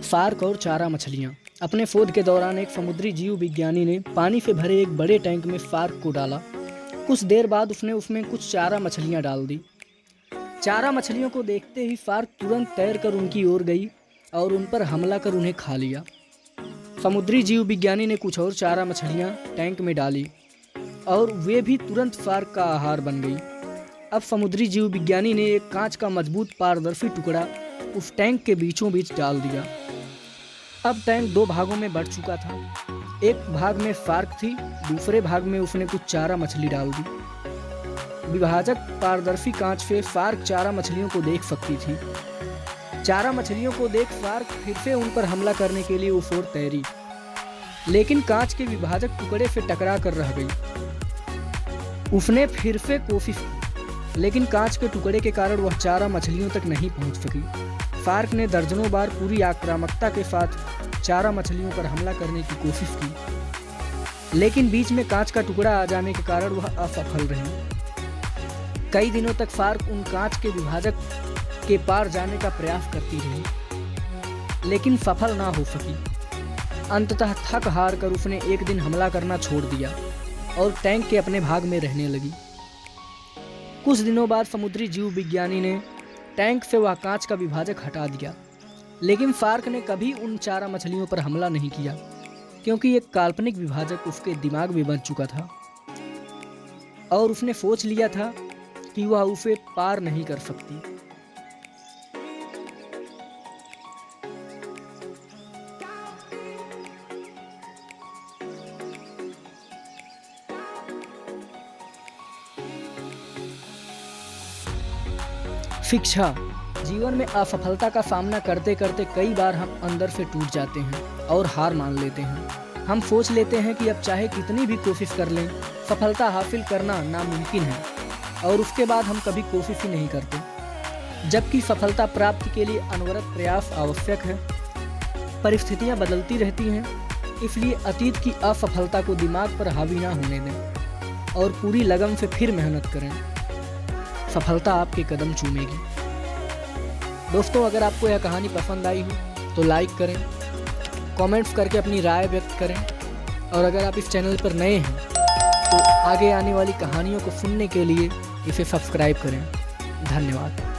फार्क और चारा मछलियाँ। अपने शोध के दौरान एक समुद्री जीव विज्ञानी ने पानी से भरे एक बड़े टैंक में फार्क को डाला। कुछ देर बाद उसने उसमें कुछ चारा मछलियाँ डाल दी। चारा मछलियों को देखते ही फार्क तुरंत तैरकर उनकी ओर गई और उन पर हमला कर उन्हें खा लिया। समुद्री जीव विज्ञानी ने कुछ और चारा मछलियाँ टैंक में डाली और वे भी तुरंत फार्क का आहार बन गई। अब समुद्री जीव विज्ञानी ने एक कांच का मजबूत पारदर्शी टुकड़ा उस टैंक के बीचों बीच डाल दिया। अब टैंक दो भागों में बढ़ चुका था। एक भाग में फार्क थी, दूसरे भाग में उसने कुछ चारा मछली डाल दी। विभाजक पारदर्शी कांच से फार्क चारा मछलियों को देख सकती थी। चारा मछलियों को देख फार्क फिर से उन पर हमला करने के लिए उस ओर तैरी, लेकिन कांच के विभाजक टुकड़े से टकरा कर रह गई। उसने फिर से कोशिश की, लेकिन कांच के टुकड़े के कारण वह चारा मछलियों तक नहीं पहुंच सकी। फार्क ने दर्जनों बार पूरी आक्रामकता के साथ चारा मछलियों पर हमला करने की कोशिश की, लेकिन बीच में कांच का टुकड़ा आ जाने के कारण वह असफल रही। कई दिनों तक फार्क उन कांच के विभाजक के पार जाने का प्रयास करती रही, लेकिन सफल ना हो सकी। अंततः थक हार कर उसने एक दिन हमला करना छोड़ दिया और टैंक के अपने भाग में रहने लगी। कुछ दिनों बाद समुद्री जीव विज्ञानी ने टैंक से वह कांच का विभाजक हटा दिया, लेकिन फार्क ने कभी उन चारा मछलियों पर हमला नहीं किया, क्योंकि एक काल्पनिक विभाजक उसके दिमाग में बन चुका था और उसने सोच लिया था कि वह उसे पार नहीं कर सकती। शिक्षा। जीवन में असफलता का सामना करते करते कई बार हम अंदर से टूट जाते हैं और हार मान लेते हैं। हम सोच लेते हैं कि अब चाहे कितनी भी कोशिश कर लें, सफलता हासिल करना नामुमकिन है, और उसके बाद हम कभी कोशिश ही नहीं करते। जबकि सफलता प्राप्ति के लिए अनवरत प्रयास आवश्यक है। परिस्थितियां बदलती रहती हैं, इसलिए अतीत की असफलता को दिमाग पर हावी ना होने दें और पूरी लगन से फिर मेहनत करें। सफलता आपके कदम चूमेगी। दोस्तों, अगर आपको यह कहानी पसंद आई हो तो लाइक करें, कमेंट्स करके अपनी राय व्यक्त करें, और अगर आप इस चैनल पर नए हैं तो आगे आने वाली कहानियों को सुनने के लिए इसे सब्सक्राइब करें। धन्यवाद।